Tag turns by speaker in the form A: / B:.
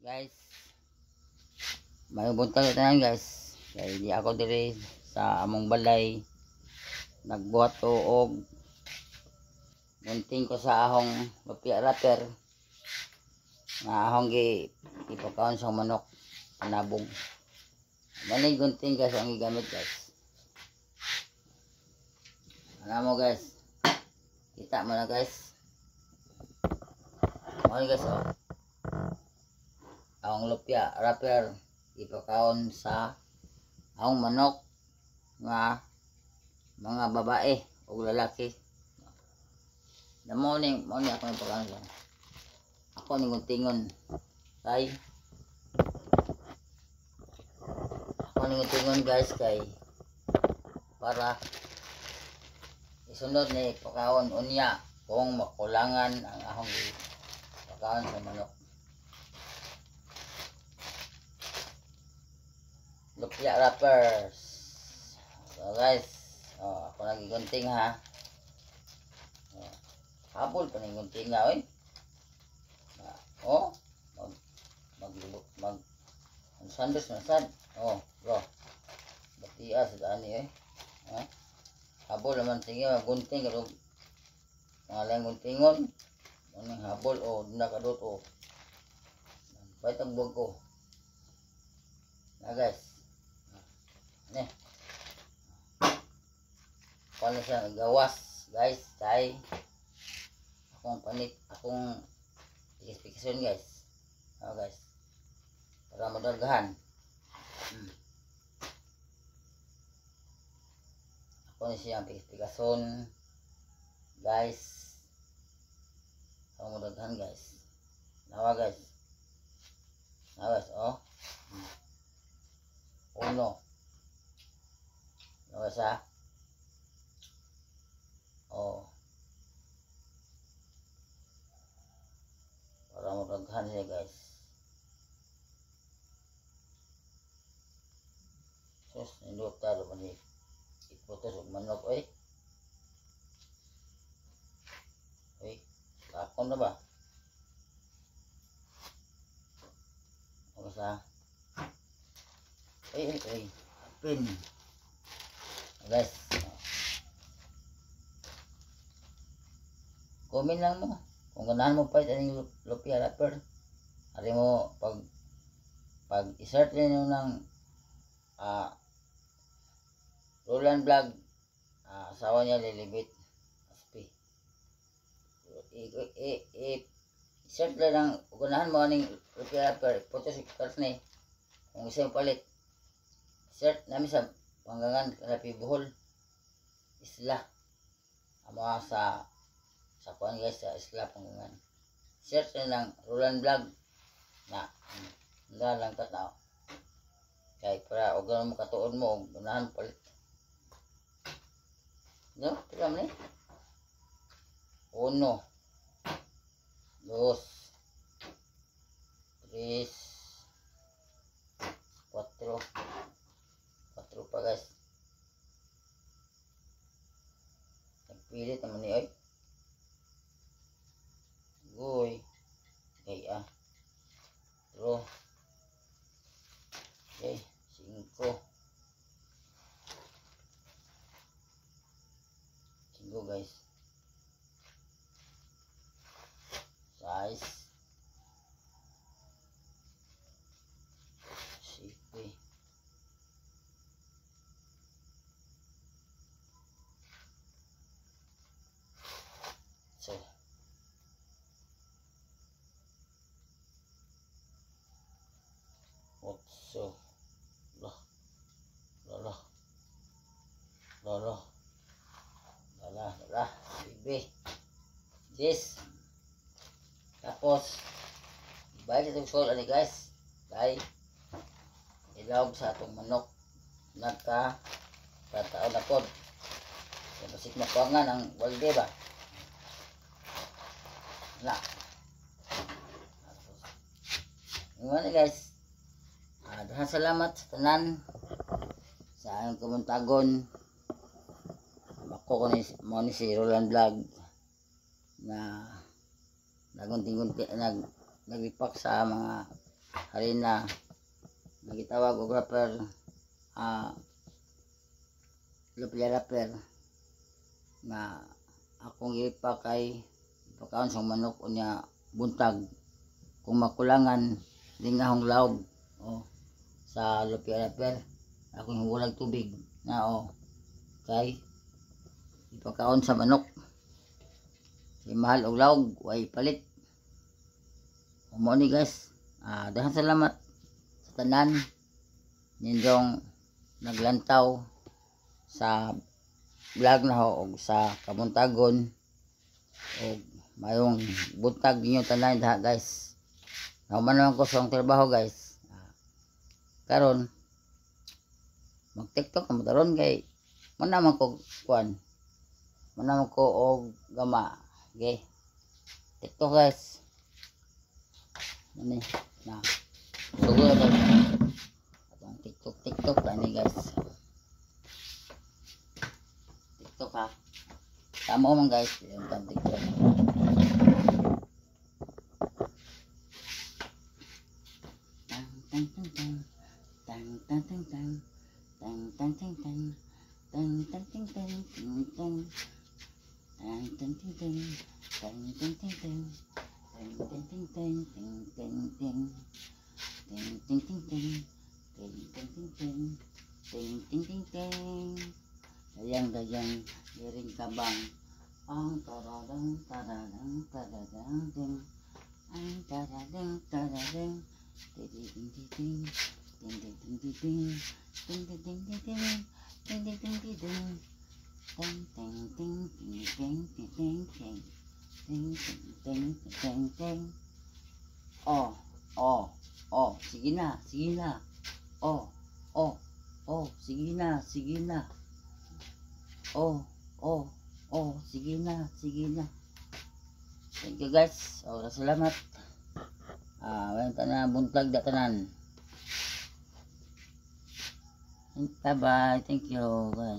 A: Guys, may buntag tanan guys. Kay di ako diri sa among balay nagbuhat ko og munting ko sa ahong lupia wrapper nga ahong ipakaon sa manok panabog. Manay gunting guys ang gigamit guys. Ano mo guys? Kita mo na guys. Ano guys oh. Ang lupia wrapper ipakaon sa ang manok nga mga babae o lalaki. Na morning ako ipakaon sa. Ako ning guntingon kay guys kay para isunod ni pakaon unya kung makulangan ang ahong pakaon sa manok. Lupia wrappers. So guys, ako nagigunting ha. Habol pa nagigunting na oy. Mag sandos na sad. Bro. Batia sa ani eh. Habol naman tingin gunting karo ngalang guntingon. Ang habol duna kadot Baitang buwag ko. Na guys. Paano siya gawas guys kay akong specification guys. Guys para madagahan ako ni siyang specification guys para madagahan guys. Nawa guys uno nawa siya para madaghan siya guys. Sus nindot talo man iputos og manok takon na ba ano sa pin guys. Comment lang mo kung ganahan mo pa yung lupia wrapper. Hari mo pag i-search niyo ng Roland Vlog asawa niya Lilibit Aspi. I-search lang ng ganahan mo aning lupia wrapper photo si karne kung isa yung palit. Search namin sa Panggangan Kalapi Bohol Isla amo sa kuan guys sa Isla Panggangan. Search na lang Roland Vlog na lang tanaw kay para og mo katuon mo og ganahan palit no tigam ni 1 2 3 4 pa guys. Nagpilit naman ni oy Goy. Okay, 4. Okay, 5. 5 guys. 6. 7. 8. Lah. 9. 10. Tapos bayad itong sol ani guys. Dahil ilawag sa atong manok nagkataon na pod. Basik na kuangan ang walde ba? Wala. Ngayon guys. Dahan salamat sa tanan sa ayong kumuntagon. Ako mo ni si Roland Vlog na nagunting-gunting naglipak sa mga harina nagitawag og rapper lupia rapper nga akong ipa kay pagkaon sa manok unya buntag kung makulangan lingahong laog sa lupia rapper akong hulag tubig na kay ipakaon sa manok kay mahal og laog way palit. Mo ni guys, daghang salamat sa tanan ninyong naglantaw sa vlog na ho og sa kabuntagon og mayong buntag ninyo tanan diha guys. Nauman naman ko sa akong trabaho guys. Karon mag TikTok na mataron kay manaman ko kuan. Manaman ko og gama. Okay. TikTok guys. Ani na. Sugo na atong TikTok ani guys. TikTok ha. Tama man guys, yung TikTok. Dayang giring kabang ang taradang ang taradang sige na sige na sige na. Thank you guys. Salamat. Walang tanan buntag da tanan. Bye bye. Thank you guys.